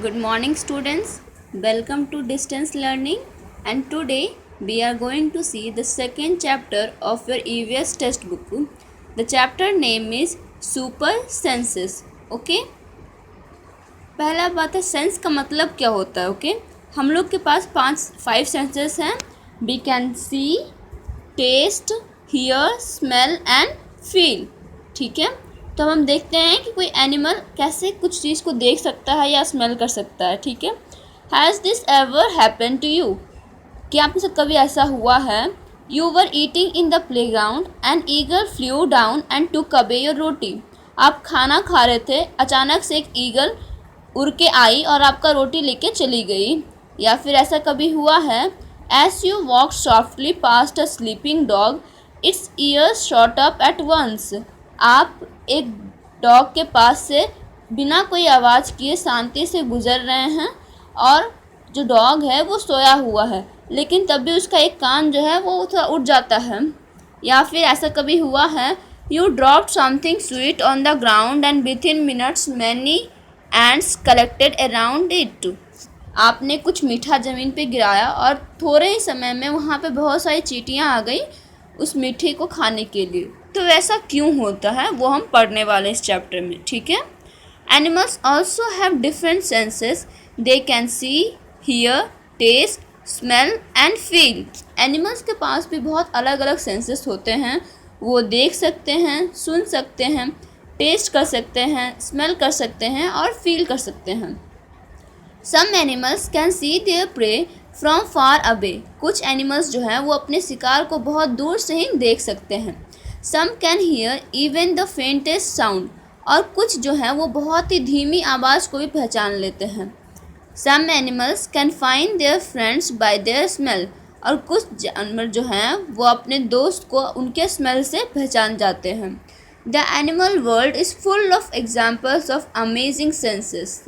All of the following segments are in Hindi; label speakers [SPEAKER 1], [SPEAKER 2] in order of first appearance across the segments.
[SPEAKER 1] Good morning, students. Welcome to distance learning, and today we are going to see the second chapter of your EVS textbook. The chapter name is Super Senses. Okay? पहला बात है सेंस का मतलब क्या होता है. ओके हम लोग के पास 5 सेंसेस हैं. We can see, taste, hear, smell and feel. ठीक है, तो हम देखते हैं कि कोई एनिमल कैसे कुछ चीज़ को देख सकता है या स्मेल कर सकता है. ठीक है, has this ever happen to you? क्या आपके साथ कभी ऐसा हुआ है? You were eating in the play ground and eagle flew down and took away your roti. आप खाना खा रहे थे, अचानक से एक ईगल उड़ के आई और आपका रोटी लेके चली गई. या फिर ऐसा कभी हुआ है? As you walk softly past a sleeping dog its ears shot up at once. आप एक डॉग के पास से बिना कोई आवाज़ किए शांति से गुजर रहे हैं और जो डॉग है वो सोया हुआ है, लेकिन तब भी उसका एक कान जो है वो थोड़ा उठ जाता है. या फिर ऐसा कभी हुआ है? You drop something sweet on the ground and with in minutes many ends collected around it. आपने कुछ मीठा ज़मीन पे गिराया और थोड़े ही समय में वहाँ पे बहुत सारी चींटियाँ आ गई उस मीठे को खाने के लिए. तो ऐसा क्यों होता है वो हम पढ़ने वाले इस चैप्टर में. ठीक है, animals also have different senses. They can see, hear, taste, smell and feel. Animals के पास भी बहुत अलग अलग सेंसेस होते हैं. वो देख सकते हैं, सुन सकते हैं, टेस्ट कर सकते हैं, स्मेल कर सकते हैं और फील कर सकते हैं. Some animals can see their prey from far away. कुछ एनिमल्स जो हैं वो अपने शिकार को बहुत दूर से ही देख सकते हैं. Some can hear even the faintest sound. और कुछ जो हैं वो बहुत ही धीमी आवाज़ को भी पहचान लेते हैं. Some animals can find their friends by their smell. और कुछ जानवर जो हैं वो अपने दोस्त को उनके स्मेल से पहचान जाते हैं. The animal world is full of examples of amazing senses.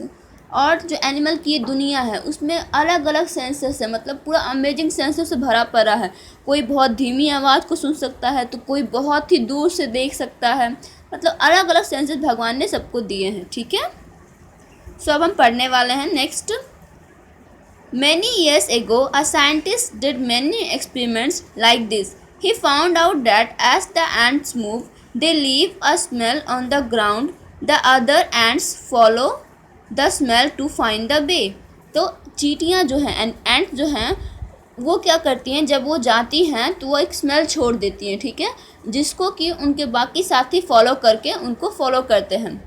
[SPEAKER 1] और जो एनिमल की ये दुनिया है उसमें अलग अलग सेंसेस है, मतलब पूरा अमेजिंग सेंसेस से भरा पड़ा है. कोई बहुत धीमी आवाज़ को सुन सकता है तो कोई बहुत ही दूर से देख सकता है. मतलब अलग अलग सेंसेस भगवान ने सबको दिए हैं. ठीक है, सो अब हम पढ़ने वाले हैं next. Many years ago, a scientist did many experiments like this. He found out that as the ants move, they leave a smell on the ground. The other ants follow the smell to find the way. तो चींटियाँ जो हैं, एंट जो हैं, वो क्या करती हैं, जब वो जाती हैं तो वो एक स्मेल छोड़ देती हैं. ठीक है, जिसको कि उनके बाकी साथी फॉलो करके उनको फॉलो करते हैं.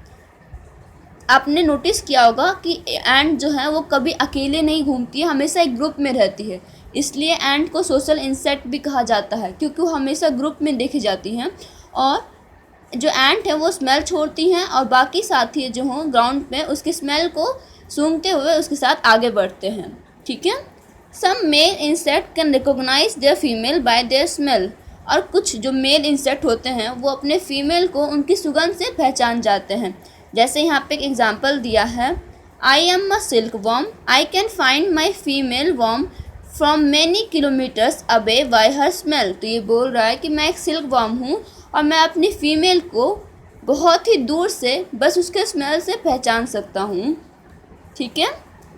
[SPEAKER 1] आपने नोटिस किया होगा कि एंट जो है वो कभी अकेले नहीं घूमती है, हमेशा एक ग्रुप में रहती है. इसलिए एंट को सोशल इंसेक्ट भी कहा जाता है, क्योंकि वो हमेशा ग्रुप में देखी जाती हैं. और जो एंट है वो स्मेल छोड़ती हैं और बाकी साथी जो हों ग्राउंड पे उसकी स्मेल को सूंघते हुए उसके साथ आगे बढ़ते हैं. ठीक है, some male insect can recognise their female by their smell. और कुछ जो मेल इंसेक्ट होते हैं वो अपने फीमेल को उनकी सुगंध से पहचान जाते हैं. जैसे यहाँ पे एक एग्जांपल दिया है, I am a silkworm, I can find my female worm from many kilometres away by her smell. तो ये बोल रहा है कि मैं एक सिल्क वॉर्म हूँ और मैं अपनी फीमेल को बहुत ही दूर से बस उसके स्मेल से पहचान सकता हूँ. ठीक है,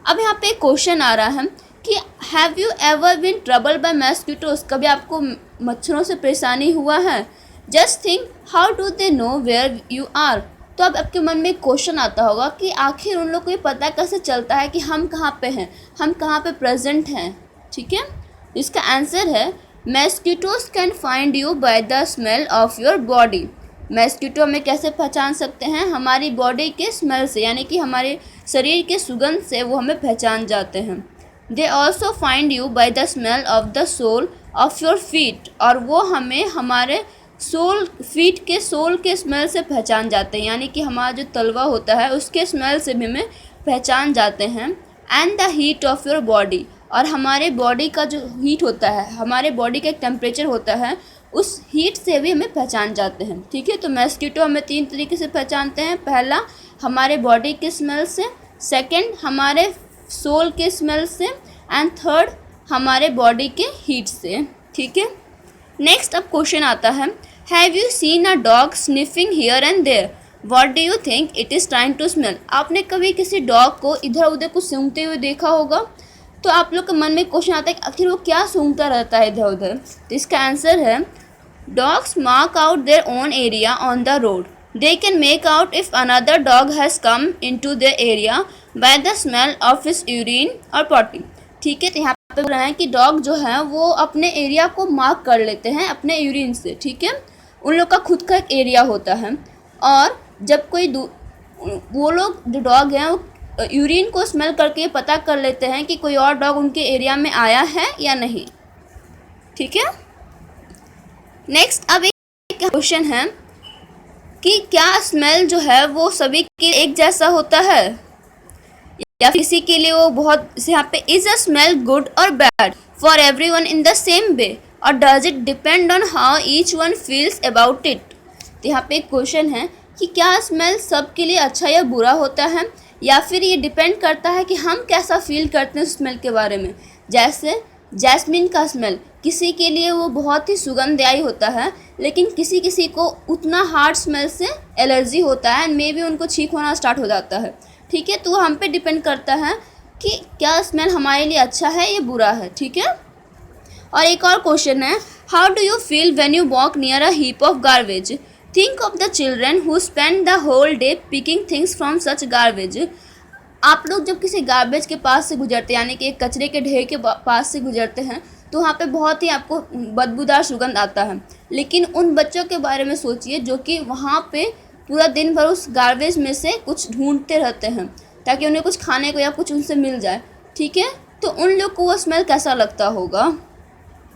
[SPEAKER 1] अब यहाँ पे एक क्वेश्चन आ रहा है कि have you ever been trouble by mosquitoes. कभी आपको मच्छरों से परेशानी हुआ है? Just think how do they know where you are. तो अब आपके मन में एक क्वेश्चन आता होगा कि आखिर उन लोग को ये पता कैसे चलता है कि हम कहाँ पे हैं, हम कहाँ पे प्रेजेंट हैं. ठीक है, इसका आंसर है mosquitoes can find you by the smell of your body. Mosquito हमें कैसे पहचान सकते हैं? हमारी बॉडी के स्मेल से, यानी कि हमारे शरीर के सुगंध से वो हमें पहचान जाते हैं. They also find you by the smell of the sole of your feet. और वो हमें हमारे फीट के सोल के स्मेल से पहचान जाते हैं, यानी कि हमारा जो तलवा होता है उसके स्मेल से भी हमें पहचान जाते हैं. And the heat of your body. और हमारे बॉडी का जो हीट होता है, हमारे बॉडी का एक टेम्परेचर होता है, उस हीट से भी हमें पहचान जाते हैं. ठीक है, तो मस्किटो हमें 3 तरीके से पहचानते हैं. पहला हमारे बॉडी के स्मेल से, सेकेंड हमारे सोल के स्मेल से, एंड थर्ड हमारे बॉडी के हीट से. ठीक है, नेक्स्ट अब क्वेश्चन आता है, have you seen a dog sniffing here and there. What do you think it is trying to smell? आपने कभी किसी डॉग को इधर उधर कुछ सूंघते हुए देखा होगा, तो आप लोग के मन में क्वेश्चन आता है कि आखिर वो क्या सूंघता रहता है इधर उधर। तो इसका आंसर है dogs mark out their own area on the road. They can make out if another dog has come into their area by the smell of his urine और पॉटी। ठीक है, तो यहाँ पे बोल रहे हैं कि डॉग जो है वो अपने एरिया को मार्क कर लेते हैं अपने यूरिन से। ठीक है, उन लोग का खुद का एक एरिया होता है, और जब कोई वो लोग जो डॉग हैं वो यूरिन को स्मेल करके पता कर लेते हैं कि कोई और डॉग उनके एरिया में आया है या नहीं। ठीक है, नेक्स्ट अब एक क्वेश्चन है कि क्या स्मेल जो है वो सभी के एक जैसा होता है, या किसी के लिए वो बहुत, यहाँ पे इज अ स्मेल गुड और bad for everyone in the same way, और does it depend on how each one feels about it. तो यहाँ पे एक क्वेश्चन है कि क्या स्मेल सबके लिए अच्छा या बुरा होता है, या फिर ये डिपेंड करता है कि हम कैसा फील करते हैं स्मेल के बारे में। जैसे जैस्मिन का स्मेल किसी के लिए वो बहुत ही सुगंधदायी होता है, लेकिन किसी किसी को उतना हार्ड स्मेल से एलर्जी होता है, मे बी उनको छींक होना स्टार्ट हो जाता है। ठीक है, तो हम पे डिपेंड करता है कि क्या स्मेल हमारे लिए अच्छा है या बुरा है। ठीक है, और एक और क्वेश्चन है, how do you feel when you walk near a heap of garbage? Think of the children who spend the whole day picking things from such garbage. आप लोग जब किसी गार्बेज के पास से गुजरते हैं, यानी कि एक कचरे के ढेर के पास से गुजरते हैं, तो वहाँ पे बहुत ही आपको बदबूदार सुगंध आता है। लेकिन उन बच्चों के बारे में सोचिए जो कि वहाँ पे पूरा दिन भर उस गार्बेज में से कुछ ढूंढते रहते हैं ताकि उन्हें कुछ खाने को या कुछ उनसे मिल जाए। ठीक है, तो उन लोग को वो स्मेल कैसा लगता होगा।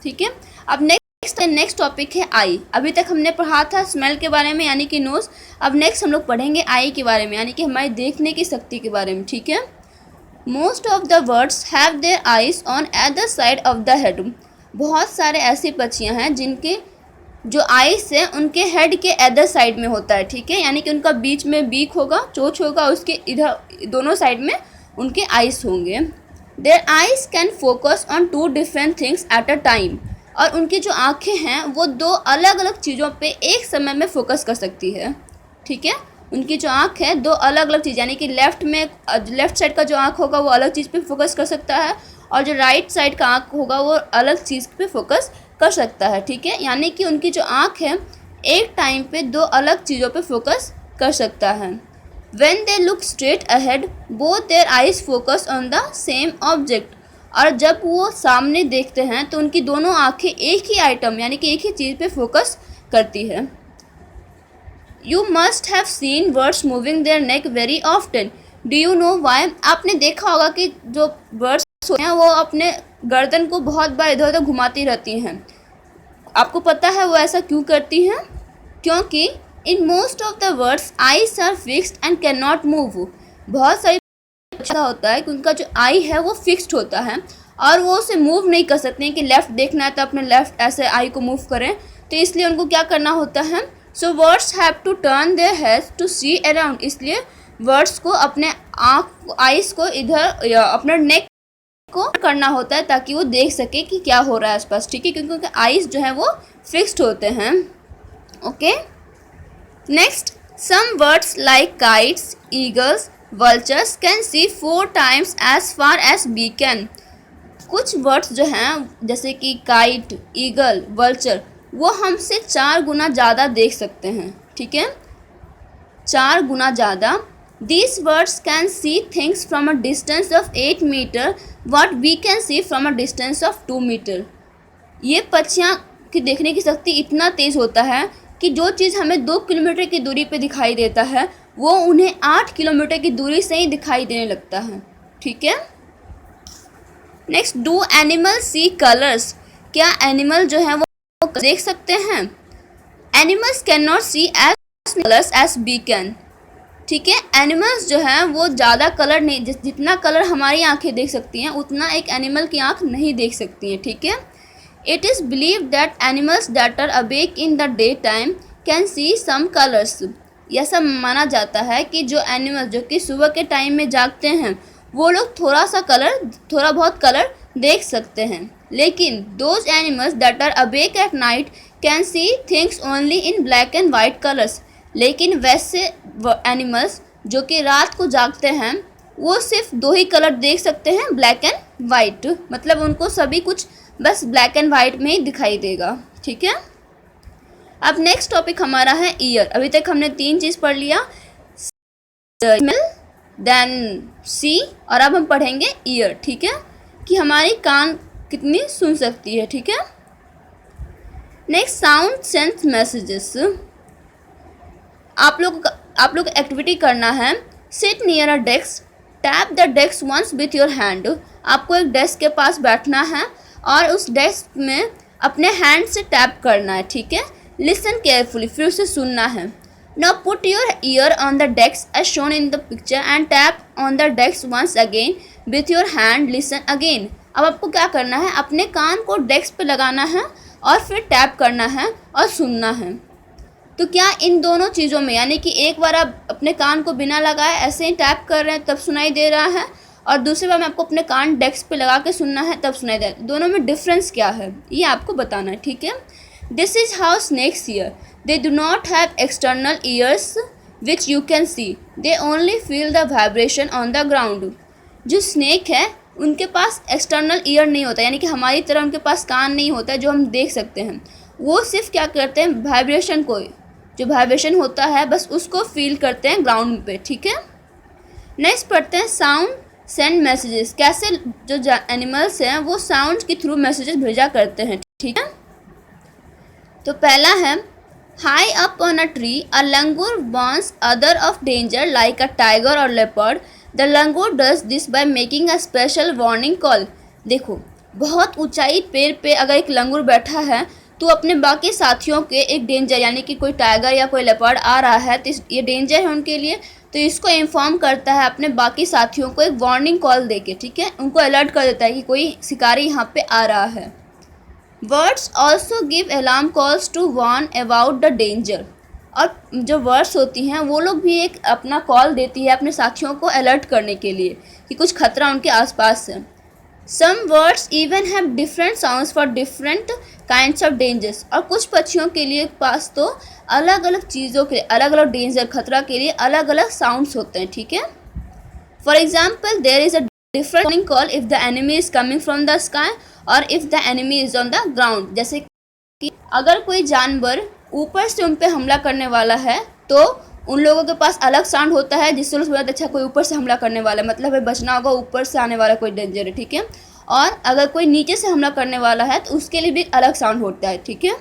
[SPEAKER 1] ठीक है, अब नेक्स्ट टॉपिक है आई। अभी तक हमने पढ़ा था स्मेल के बारे में, यानी कि नोज। अब नेक्स्ट हम लोग पढ़ेंगे आई के बारे में, यानी कि हमारी देखने की शक्ति के बारे में। ठीक है, most of the birds have their eyes on other side of the head. बहुत सारे ऐसी पक्षियां हैं जिनके जो आइज है उनके हेड के अदर साइड में होता है। ठीक है, यानी कि उनका बीच में बीक होगा, चोंच होगा, उसके इधर दोनों साइड में उनके आइज होंगे। Their eyes can focus on two different things at a time. और उनकी जो आँखें हैं वो दो अलग अलग चीज़ों पे एक समय में फोकस कर सकती है। ठीक है, उनकी जो आँख है दो अलग अलग चीज़, यानी कि लेफ़्ट साइड का जो आँख होगा वो अलग चीज़ पे फोकस कर सकता है, और जो राइट साइड का आँख होगा वो अलग चीज़ पे फोकस कर सकता है। ठीक है, यानी कि उनकी जो आँख है एक टाइम पे दो अलग चीज़ों पे फोकस कर सकता है। When they look straight ahead, both their eyes focus on the same object। और जब वो सामने देखते हैं तो उनकी दोनों आंखें एक ही आइटम, यानी कि एक ही चीज़ पे फोकस करती है। You must have seen birds moving their neck very often. Do you know why? आपने देखा होगा कि जो बर्ड्स होते हैं वो अपने गर्दन को बहुत बार इधर उधर घुमाती रहती हैं। आपको पता है वो ऐसा क्यों करती हैं? क्योंकि in most of the birds eyes are fixed and can not move. बहुत सारी ऐसा होता है कि उनका जो आई है वो फिक्स्ड होता है और वो उसे मूव नहीं कर सकते हैं कि लेफ़्ट देखना है तो अपने लेफ़्ट ऐसे आई को मूव करें, तो इसलिए उनको क्या करना होता है, so birds have to turn their heads to see around. इसलिए बर्ड्स को अपने आइज को इधर या अपने नेक को करना होता है ताकि वो देख सके कि क्या हो रहा है आसपास। ठीक है, क्योंकि उनके आइज जो है वो फिक्स्ड होते हैं। Okay, next, some birds like kites, eagles, vultures can see 4 times as far as we can। कुछ बर्ड्स जो हैं जैसे कि काइट, ईगल, वल्चर, वो हमसे 4 गुना ज़्यादा देख सकते हैं। ठीक है, 4 गुना ज़्यादा। These birds can see things from a distance of 8 meter what we can see from a distance of 2 meter। ये पक्षियाँ की देखने की शक्ति इतना तेज़ होता है कि जो चीज़ हमें 2 किलोमीटर की दूरी पे दिखाई देता है वो उन्हें 8 किलोमीटर की दूरी से ही दिखाई देने लगता है। ठीक है, next, do animal see colours? क्या एनिमल जो है वो देख सकते हैं? Animals can not see as colours as we can. ठीक है, एनिमल्स जो हैं वो ज़्यादा कलर नहीं, जितना कलर हमारी आंखें देख सकती हैं उतना एक एनिमल की आंख नहीं देख सकती हैं। ठीक है, it is believe that animals that are awake in the day time can see some colours. यह सब माना जाता है कि जो एनिमल जो कि सुबह के टाइम में जागते हैं वो लोग थोड़ा बहुत कलर देख सकते हैं, लेकिन those animals that are awake at night can see things only in black and white colours. लेकिन वैसे एनिमल्स जो कि रात को जागते हैं वो सिर्फ 2 ही कलर देख सकते हैं, ब्लैक एंड वाइट। मतलब उनको सभी कुछ बस ब्लैक एंड वाइट में ही दिखाई देगा। ठीक है, अब नेक्स्ट टॉपिक हमारा है ईयर। अभी तक हमने 3 चीज़ पढ़ लिया, देन सी, और अब हम पढ़ेंगे ईयर। ठीक है, कि हमारी कान कितनी सुन सकती है। ठीक है, नेक्स्ट साउंड सेंस मैसेजेस। आप लोग एक्टिविटी करना है, sit near a desk, tap the desk once with your hand. आपको एक डेस्क के पास बैठना है और उस डेस्क में अपने हैंड से टैप करना है। ठीक है, लिसन केयरफुली, फिर उसे सुनना है। Now put your ear on the desk as shown in the picture and tap on the desk once again with your hand. Listen again. अब आपको क्या करना है, अपने कान को डेस्क पे लगाना है और फिर टैप करना है और सुनना है। तो क्या इन दोनों चीज़ों में, यानी कि एक बार आप अपने कान को बिना लगाए ऐसे ही टैप कर रहे हैं तब सुनाई दे रहा है, और दूसरी बार में आपको अपने कान डेस्क पे लगा के सुनना है तब सुनाई दे रहा है, दोनों में डिफरेंस क्या है ये आपको बताना है। ठीक है, this is how snakes hear, they do not have external ears which you can see, they only feel the vibration on the ground। जो स्नेक है उनके पास एक्सटर्नल ईयर नहीं होता, यानी कि हमारी तरह उनके पास कान नहीं होता है जो हम देख सकते हैं। वो सिर्फ क्या करते हैं, वाइब्रेशन को, जो वाइब्रेशन होता है बस उसको फील करते हैं ग्राउंड पे। ठीक है, नेक्स्ट पढ़ते हैं साउंड सेंड मैसेजेस। कैसे जो एनिमल्स हैं वो साउंड के थ्रू मैसेजेस भेजा करते हैं। ठीक है, तो पहला है, high up on a tree, a langur warns other of danger like a tiger or leopard. The langur does this by making a special warning call। देखो, बहुत ऊंचाई पेड़ पे अगर एक लंगूर बैठा है तो अपने बाकी साथियों के एक डेंजर, यानी कि कोई टाइगर या कोई लेपर्ड आ रहा है तो ये डेंजर है उनके लिए, तो इसको इन्फॉर्म करता है अपने बाकी साथियों को एक वार्निंग कॉल देके। ठीक है, उनको अलर्ट कर देता है कि कोई शिकारी यहाँ पे आ रहा है। Birds also give alarm calls to warn about the danger. और जो वर्ड्स होती हैं वो लोग भी एक अपना कॉल देती है अपने साथियों को अलर्ट करने के लिए कि कुछ खतरा उनके आसपास है। Some birds even have different sounds for different kinds of dangers. और कुछ पक्षियों के लिए पास तो अलग अलग चीज़ों के अलग अलग डेंजर, खतरा के लिए अलग अलग साउंड्स होते हैं। ठीक है, for example there is a different warning call if the enemy is coming from the sky और if the enemy is on the ground. जैसे कि अगर कोई जानवर ऊपर से उन पर हमला करने वाला है तो उन लोगों के पास अलग साउंड होता है जिससे लोग समझते अच्छा कोई ऊपर से हमला करने वाला है, मतलब है बचना होगा, ऊपर से आने वाला कोई डेंजर है। ठीक है, और अगर कोई नीचे से हमला करने वाला है तो उसके लिए भी अलग साउंड होता है। ठीक है,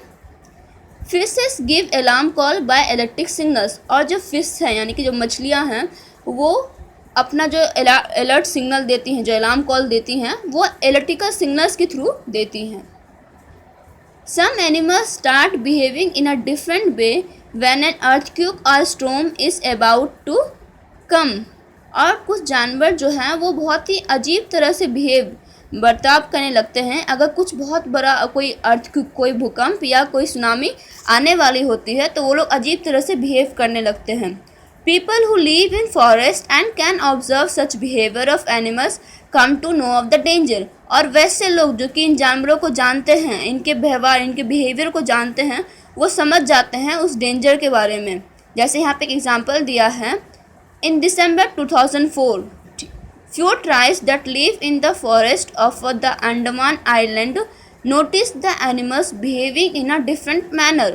[SPEAKER 1] fishes give alarm call by electric signals. और जो फिश हैं यानी कि जो मछलियाँ हैं वो अपना जो अलर्ट सिग्नल देती हैं, जो अलार्म कॉल देती हैं, वो इलेक्ट्रिकल सिग्नल्स के थ्रू देती हैं। Some animals start behaving in a different way when an earthquake और storm is about to come. और कुछ जानवर जो हैं वो बहुत ही अजीब तरह से बर्ताव करने लगते हैं अगर कुछ बहुत बड़ा कोई अर्थक्वेक, कोई भूकंप या कोई सुनामी आने वाली होती है तो वो लोग अजीब तरह से बिहेव करने लगते हैं। People who live in forest and can observe such behavior of animals come to know of the danger। और वैसे लोग जो कि इन जानवरों को जानते हैं, इनके व्यवहार, इनके बिहेवियर को जानते हैं, वो समझ जाते हैं उस डेंजर के बारे में। जैसे यहाँ पे एक एग्जांपल दिया है, इन December 2004 few tribes that live in the forest of the Andaman Island noticed the animals behaving in a different manner।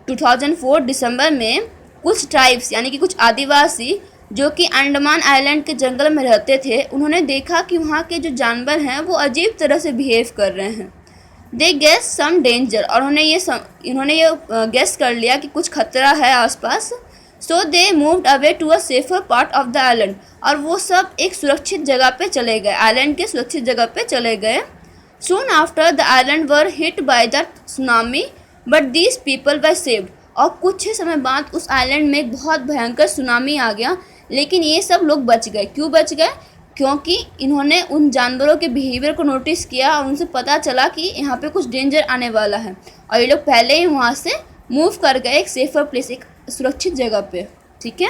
[SPEAKER 1] 2004 दिसंबर में कुछ ट्राइब्स यानी कि कुछ आदिवासी जो कि अंडमान आइलैंड के जंगल में रहते थे, उन्होंने देखा कि वहाँ के जो जानवर हैं वो अजीब तरह से बिहेव कर रहे हैं। दे गेस सम डेंजर। और इन्होंने ये गेस कर लिया कि कुछ खतरा है आसपास। So they moved away to a safer part of the island. और वो सब एक सुरक्षित जगह पे चले गए, आइलैंड के सुरक्षित जगह पे चले गए। Soon after the island were hit by the tsunami but these people were saved. और कुछ ही समय बाद उस आइलैंड में एक बहुत भयंकर सुनामी आ गया, लेकिन ये सब लोग बच गए। क्यों बच गए? क्योंकि इन्होंने उन जानवरों के बिहेवियर को नोटिस किया और उनसे पता चला कि यहाँ पे कुछ डेंजर आने वाला है, और ये लोग पहले ही वहाँ से मूव कर गए एक सेफर प्लेस, एक सुरक्षित जगह पे। ठीक है,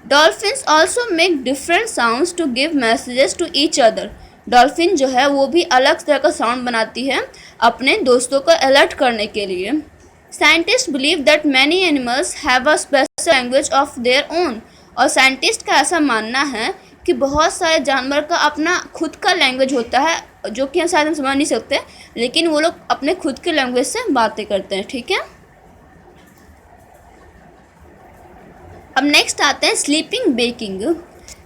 [SPEAKER 1] dolphins also make different sounds to give messages to each other. Dolphin जो है वो भी अलग तरह का साउंड बनाती है अपने दोस्तों को अलर्ट करने के लिए। Scientist believe that many animals have a special language of their own. और साइंटिस्ट का ऐसा मानना है कि बहुत सारे जानवर का अपना खुद का लैंग्वेज होता है जो कि हम शायद हम समझ नहीं सकते, लेकिन वो लोग अपने खुद के लैंग्वेज से बातें करते हैं। ठीक है, अब नेक्स्ट आते हैं sleeping baking.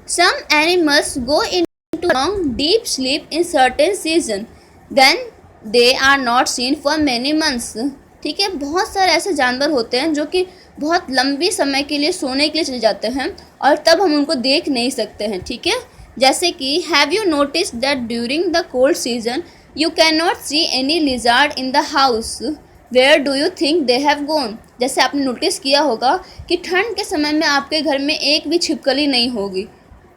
[SPEAKER 1] Some animals go into long deep sleep in certain season, then they are not seen for many months. ठीक है, बहुत सारे ऐसे जानवर होते हैं जो कि बहुत लंबी समय के लिए सोने के लिए चले जाते हैं और तब हम उनको देख नहीं सकते हैं। ठीक है, जैसे कि have you notice that during the cold season you can not see any lizard in the house, where do you think they have gone. जैसे आपने नोटिस किया होगा कि ठंड के समय में आपके घर में एक भी छिपकली नहीं होगी,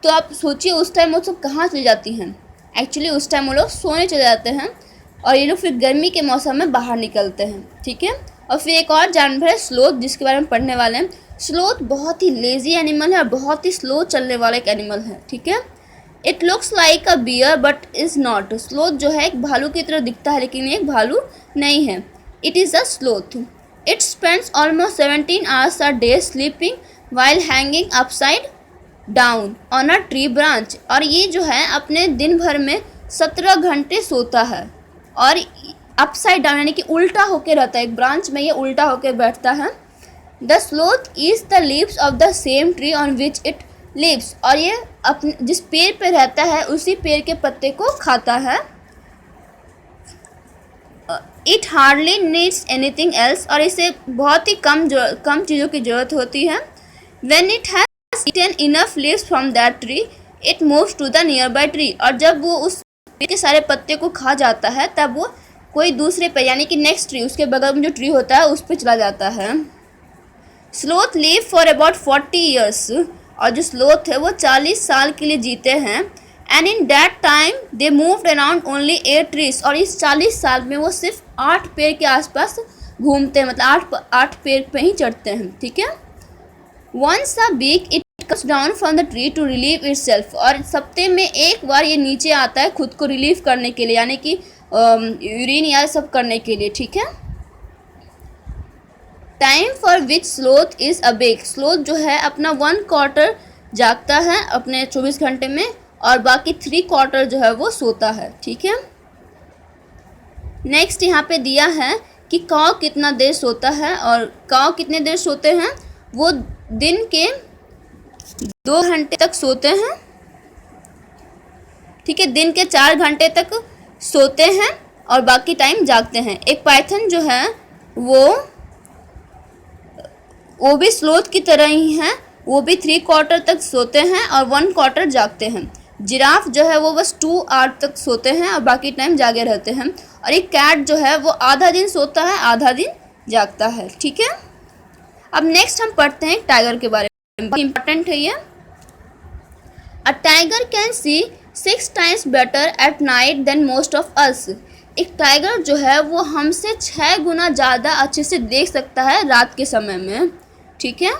[SPEAKER 1] तो आप सोचिए उस टाइम वो सब कहाँ चली जाती हैं। एक्चुअली उस टाइम वो लोग सोने चले जाते हैं और ये लोग फिर गर्मी के मौसम में बाहर निकलते हैं। ठीक है, और फिर एक और जानवर है स्लोथ, जिसके बारे में पढ़ने वाले हैं। स्लोथ बहुत ही लेजी एनिमल है और बहुत ही स्लो चलने वाला एक एनिमल है। ठीक है, it looks like a bear but is not. Sloth जो है एक भालू की तरह दिखता है लेकिन एक भालू नहीं है। It is a sloth. It spends almost 17 hours a day sleeping while hanging upside down on a tree branch. और ये जो है अपने दिन भर में 17 घंटे सोता है और अपसाइड डाउन यानी कि उल्टा होकर रहता है, एक ब्रांच में ये उल्टा होकर बैठता है। The sloth eats the leaves of the same tree on which it lives. और ये अपने जिस पेड़ पे रहता है उसी पेड़ के पत्ते को खाता है। It hardly needs anything else. और इसे बहुत ही कम चीज़ों की ज़रूरत होती है। When it has eaten enough leaves from that tree it moves to the nearby tree. और जब वो उस पेड़ के सारे पत्ते को खा जाता है तब वो कोई दूसरे पे यानी कि नेक्स्ट ट्री, उसके बगल में जो ट्री होता है उस पर चला जाता है। Sloth live for about 40 years. और जो स्लोथ है वो 40 साल के लिए जीते हैं। And in that time they moved around only 8 trees. और इस 40 साल में वो सिर्फ 8 पेड़ के आसपास घूमते हैं, मतलब 8 पेड़ पे ही चढ़ते हैं। ठीक है, once a week it comes down from the tree to relieve itself. और सप्ते में एक बार ये नीचे आता है खुद को रिलीव करने के लिए, यानी कि यूरिन या सब करने के लिए। ठीक है, time for which sloth is awake. Sloth जो है अपना 1 क्वार्टर जागता है अपने 24 घंटे में और बाकी 3 क्वार्टर जो है वो सोता है। ठीक है, नेक्स्ट यहाँ पे दिया है कि काऊ कितना देर सोता है। और काऊ कितने देर सोते हैं, वो दिन के 2 घंटे तक सोते हैं। ठीक है, दिन के 4 घंटे तक सोते हैं और बाकी टाइम जागते हैं। एक पाइथन जो है वो भी स्लोथ की तरह ही है, वो भी 3 क्वार्टर तक सोते हैं और 1 क्वार्टर जागते हैं। जिराफ जो है वो बस 2 आवर तक सोते हैं और बाकी टाइम जागे रहते हैं। और एक कैट जो है वो आधा दिन सोता है आधा दिन जागता है। ठीक है, अब नेक्स्ट हम पढ़ते हैं टाइगर के बारे में, बहुत इंपॉर्टेंट है ये। A tiger can see 6 times better at night than most of us. एक टाइगर जो है वो हमसे 6 गुना ज़्यादा अच्छे से देख सकता है रात के समय में। ठीक है,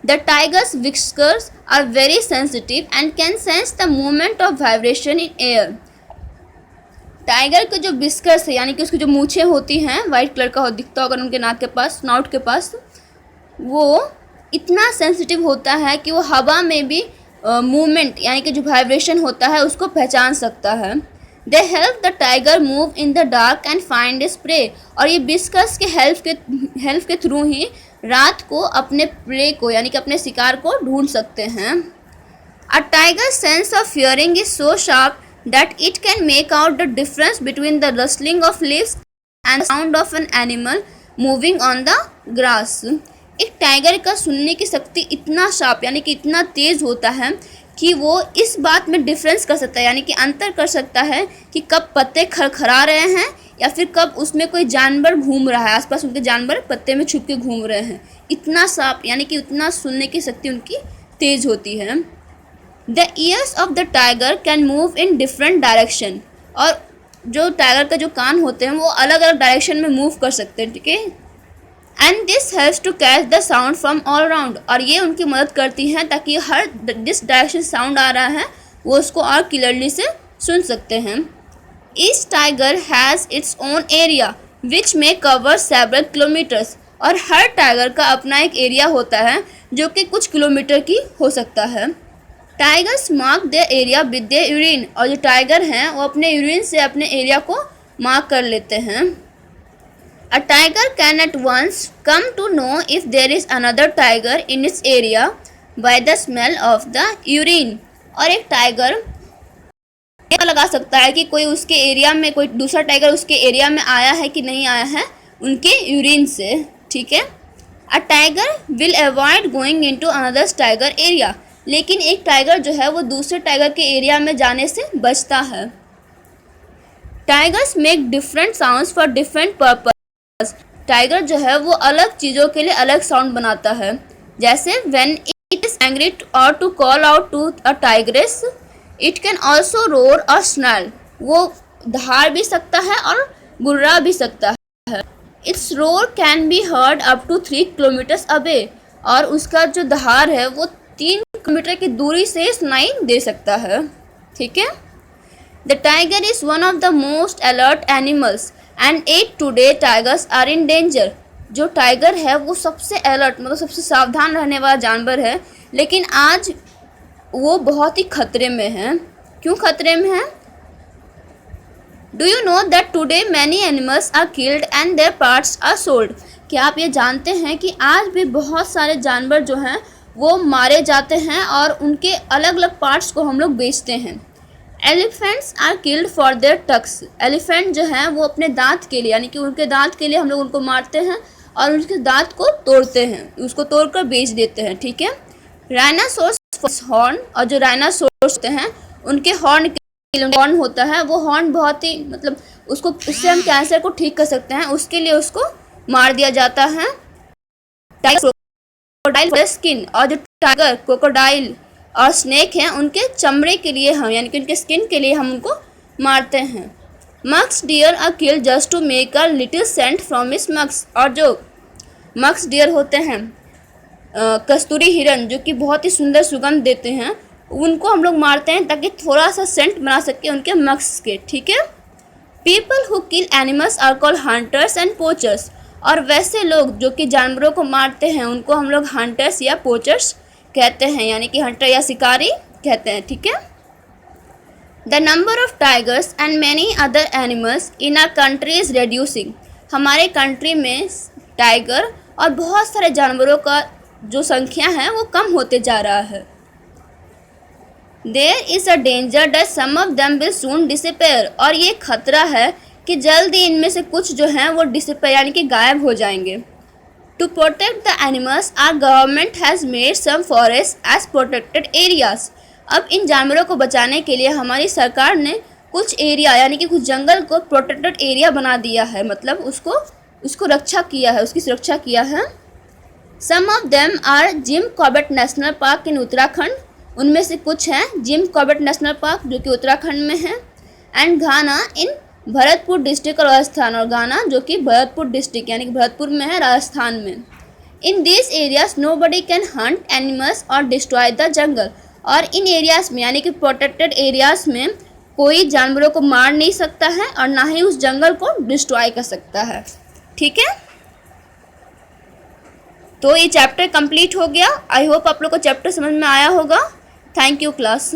[SPEAKER 1] the tigers whiskers are very sensitive and can sense the movement of vibration in air. Tiger के जो विस्कर्स है यानी कि उसकी जो मूछें होती हैं वाइट कलर का दिखता होगा उनके नाक के पास, स्नॉट के पास, वो इतना सेंसिटिव होता है कि वो हवा में भी मूवमेंट यानी कि जो वाइब्रेशन होता है उसको पहचान सकता है। They help the tiger move in the dark and find its prey. और ये विस्कर्स के हेल्प के थ्रू ही रात को अपने प्रे को यानी कि अपने शिकार को ढूंढ सकते हैं। A tiger sense of hearing is so sharp that it can make out the difference between the rustling of leaves and sound of an animal moving on the grass. एक टाइगर का सुनने की शक्ति इतना शार्प यानी कि इतना तेज़ होता है कि वो इस बात में डिफरेंस कर सकता है यानी कि अंतर कर सकता है कि कब पत्ते खड़खड़ा रहे हैं या फिर कब उसमें कोई जानवर घूम रहा है, आसपास उनके जानवर पत्ते में छुप के घूम रहे हैं। इतना शार्प यानी कि उतना सुनने की शक्ति उनकी तेज़ होती है। The years of the tiger can move in different direction. और जो टाइगर का जो कान होते हैं वो अलग अलग डायरेक्शन में मूव कर सकते हैं। ठीक है, and this helps to catch the sound from all around. और ये उनकी मदद करती हैं ताकि हर जिस डायरेक्शन साउंड आ रहा है वो उसको और क्लियरली से सुन सकते हैं। Each tiger has its own area which में कवर सेवरल किलोमीटर्स। और हर टाइगर का अपना एक एरिया होता है जो कि कुछ किलोमीटर की हो सकता है। Tigers mark the area with the urine, और जो टाइगर हैं वो अपने यूरिन से अपने एरिया को मार्क कर लेते हैं। A tiger can at once come to know if there is another tiger in its area by the smell of the urine, और एक टाइगर पता लगा सकता है कि कोई उसके एरिया में, कोई दूसरा टाइगर उसके एरिया में आया है कि नहीं आया है उनके यूरिन से, ठीक है। A tiger will avoid going into another tiger area, लेकिन एक टाइगर जो है वो दूसरे टाइगर के एरिया में जाने से बचता है। Tigers make different sounds for different purpose, tiger जो है वो अलग चीज़ों के लिए अलग साउंड बनाता है। जैसे when it is angry or to call out to a tigress, it can also roar or snarl, वो दहाड़ भी सकता है और गुर्रा भी सकता है। Its roar can be heard up to 3 kilometres away, और उसका जो दहाड़ है वो 3 किलोमीटर की दूरी से सुनाई दे सकता है, ठीक है। The tiger is one of the most alert animals and 8 today tigers are in danger, जो टाइगर है वो सबसे अलर्ट मतलब सबसे सावधान रहने वाला जानवर है, लेकिन आज वो बहुत ही खतरे में है। क्यों खतरे में है? Do you know that today many animals are killed and their parts are sold, क्या आप ये जानते हैं कि आज भी बहुत सारे जानवर जो हैं वो मारे जाते हैं और उनके अलग अलग पार्ट्स को हम लोग बेचते हैं। Elephants are killed for their tusks, elephant जो हैं वो अपने दांत के लिए, यानी कि उनके दांत के लिए हम लोग उनको मारते हैं और उनके दांत को तोड़ते हैं, उसको तोड़कर बेच देते हैं, ठीक है। राइनासोर्स हॉर्न, और जो राइनासोर्स होते हैं उनके हॉर्न हॉर्न होता है, वो हॉर्न बहुत ही मतलब उसको, उससे हम कैंसर को ठीक कर सकते हैं, उसके लिए उसको मार दिया जाता है। क्रोकोडाइल स्किन, और जो टाइगर, क्रोकोडाइल और स्नेक हैं उनके चमड़े के लिए हम, यानी कि उनके स्किन के लिए हम उनको मारते हैं। मक्स deer are killed just to make a little scent from इस मक्स, और जो मक्स डियर होते हैं कस्तूरी हिरन जो कि बहुत ही सुंदर सुगंध देते हैं, उनको हम लोग मारते हैं ताकि थोड़ा सा सेंट बना सके उनके मक्स के, ठीक है। People who kill animals are called hunters and poachers, और वैसे लोग जो कि जानवरों को मारते हैं उनको हम लोग हंटर्स या पोचर्स कहते हैं, यानी कि हंटर या शिकारी कहते हैं, ठीक है। The number of tigers and many other animals in our country is reducing, हमारे कंट्री में टाइगर और बहुत सारे जानवरों का जो संख्या है वो कम होते जा रहा है। There is a danger that some of them will soon disappear, और ये खतरा है कि जल्दी इनमें से कुछ जो हैं वो डिसअपेयर यानी कि गायब हो जाएंगे। To protect the animals our government has made some forest as protected areas, अब इन जानवरों को बचाने के लिए हमारी सरकार ने कुछ एरिया यानी कि कुछ जंगल को प्रोटेक्टेड एरिया बना दिया है, मतलब उसको रक्षा किया है, उसकी सुरक्षा किया है। Some of them are Jim Corbett national park in Uttarakhand, उनमें से कुछ हैं जिम कॉर्बेट नेशनल पार्क जो कि उत्तराखंड में है, and Ghana in Bharatpur district Rajasthan, और घाना जो कि भरतपुर डिस्ट्रिक्ट यानी कि भरतपुर में है राजस्थान में। In this areas nobody can hunt animals or destroy the jungle, और इन एरियाज में यानी कि प्रोटेक्टेड एरियाज में कोई जानवरों को मार नहीं सकता है और ना ही उस जंगल को डिस्ट्रॉय कर सकता है, ठीक है। तो ये चैप्टर कंप्लीट हो गया। आई होप आप लोग को चैप्टर समझ में आया होगा। Thank you class.